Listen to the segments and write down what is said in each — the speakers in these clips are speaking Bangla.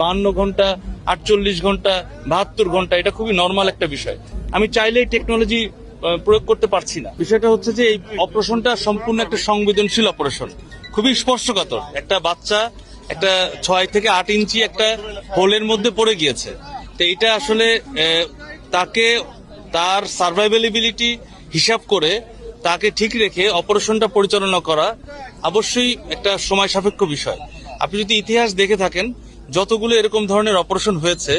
52 ঘন্টা, 48 ঘন্টা, 72 ঘন্টা, এটা খুবই নর্মাল একটা বিষয়। আমি চাইলেই টেকনোলজি প্রয়োগ করতে পারছি না। বিষয়টা হচ্ছে যে এই অপারেশনটা সম্পূর্ণ একটা সংবেদনশীল অপারেশন, খুবই স্পর্শকাতর। একটা বাচ্চা একটা 6 থেকে 8 ইঞ্চি একটা হোলের মধ্যে পড়ে গিয়েছে। তো এটা আসলে তাকে তার সার্ভাইভেবিলিটি হিসাব করে তাকে ঠিক রেখে অপারেশনটা পরিচালনা করা অবশ্যই একটা সময় সাপেক্ষ বিষয়। আপনি যদি ইতিহাস দেখে থাকেন, যতগুলো এরকম ধরনের অপারেশন হয়েছে,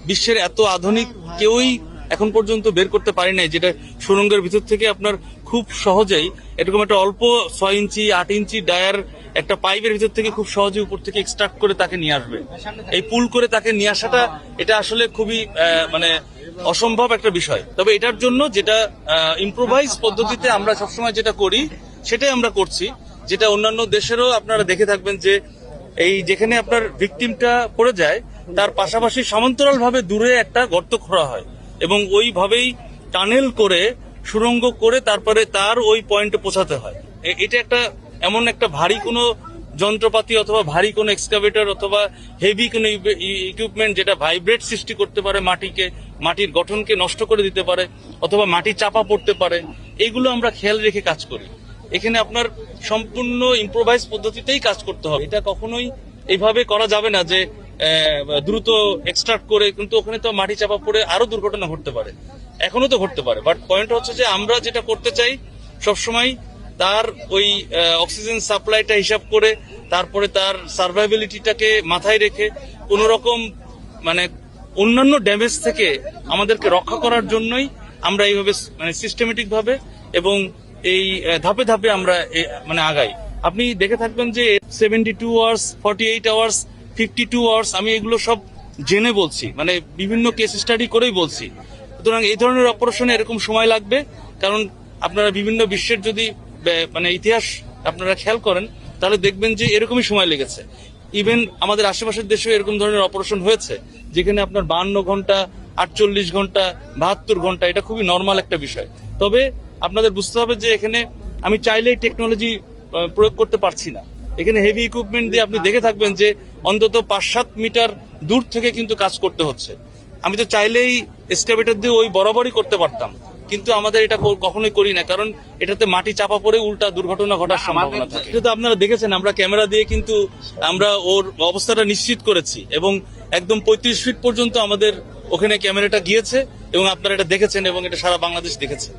বিশ্বের এত আধুনিক কেউই এখন পর্যন্ত বের করতে পারি নাই, যেটা সুড়ঙ্গের ভিতর থেকে আপনার খুব সহজেই এরকম একটা অল্প 6 ইঞ্চি 8 ইঞ্চি ডায়ার একটা পাইপের ভিতর থেকে খুব সহজে উপর থেকে এক্সট্রাক্ট করে তাকে নিয়ে আসবে। এই পুল করে তাকে নিয়ে আসাটা এটা আসলে খুবই মানে অসম্ভব একটা বিষয়। তবে এটার জন্য যেটা ইম্প্রোভাইজ পদ্ধতিতে আমরা সবসময় যেটা করি সেটাই আমরা করছি, যেটা অন্যান্য দেশেরও আপনারা দেখে থাকবেন যে এই যেখানে আপনার ভিকটিমটা পড়ে যায় তার পাশাপাশি সমান্তরাল ভাবে দূরে একটা গর্ত খোঁড়া হয় এবং ওইভাবেই টানেল করে সুড়ঙ্গ করে তারপরে তার ওই পয়েন্টে পৌঁছাতে হয়। এটা একটা এমন একটা ভারী কোনো যন্ত্রপাতি অথবা ভারী কোনো এক্সকাভেটর অথবা হেভি কোনো ইকুইপমেন্ট যেটা ভাইব্রেট সৃষ্টি করতে পারে, মাটির গঠনকে নষ্ট করে দিতে পারে অথবা মাটি চাপা পড়তে পারে, এগুলো আমরা খেয়াল রেখে কাজ করি। এখানে আপনার সম্পূর্ণ ইম্প্রোভাইজ পদ্ধতিতেই কাজ করতে হবে। এটা কখনোই এইভাবে করা যাবে না যে দ্রুত এক্সট্রাক্ট করে, কিন্তু ওখানে তো মাটি চাপা পড়ে আরো দুর্ঘটনা ঘটতে পারে, এখনো তো ঘটতে পারে। বাট পয়েন্ট হচ্ছে যে আমরা যেটা করতে চাই সবসময় তার ওই অক্সিজেন সাপ্লাইটা হিসাব করে, তারপরে তার সার্ভাইভেবিলিটিটাকে মাথায় রেখে কোন রকম মানে অন্যান্য ড্যামেজ থেকে আমাদেরকে রক্ষা করার জন্যই আমরা এইভাবে মানে সিস্টেমেটিক ভাবে এবং এই ধাপে ধাপে আমরা মানে আগাই। আপনি দেখে থাকবেন যে 72 আওয়ার্স, 48 আওয়ার্স, 52 আওয়ার্স, আমি এগুলো সব জেনে বলছি, মানে বিভিন্ন কেস স্টাডি করেই বলছি। সুতরাং এই ধরনের অপারেশনে এরকম সময় লাগবে, কারণ আপনারা বিভিন্ন বিশ্বের যদি মানে ইতিহাস আপনারা খেয়াল করেন তাহলে দেখবেন যে এরকমই সময় লেগেছে। ইভেন আমাদের আশেপাশের দেশেও এরকম ধরনের অপারেশন হয়েছে যেখানে আপনার 52 ঘন্টা, 48 ঘন্টা, 72 ঘন্টা, এটা খুবই নর্মাল একটা বিষয়। তবে আপনাদের বুঝতে হবে যে এখানে আমি চাইলেই টেকনোলজি প্রয়োগ করতে পারছি না। এখানে হেভি ইকুইপমেন্ট দিয়ে আপনি দেখে থাকবেন যে অন্তত 5-7 মিটার দূর থেকে কিন্তু কাজ করতে হচ্ছে। আমি তো চাইলেই এক্সকাভেটর দিয়ে ওই বরাবরই করতে পারতাম, কিন্তু আমাদের এটা কখনোই করি না, কারণ এটাতে মাটি চাপা পড়ে উল্টা দুর্ঘটনা ঘটার সম্ভাবনা থাকে। এটা তো আপনারা দেখেছেন, আমরা ক্যামেরা দিয়ে কিন্তু আমরা ওর অবস্থাটা নিশ্চিত করেছি এবং একদম 35 ফিট পর্যন্ত আমাদের ওখানে ক্যামেরাটা গিয়েছে এবং আপনারা এটা দেখেছেন এবং এটা সারা বাংলাদেশ দেখেছে।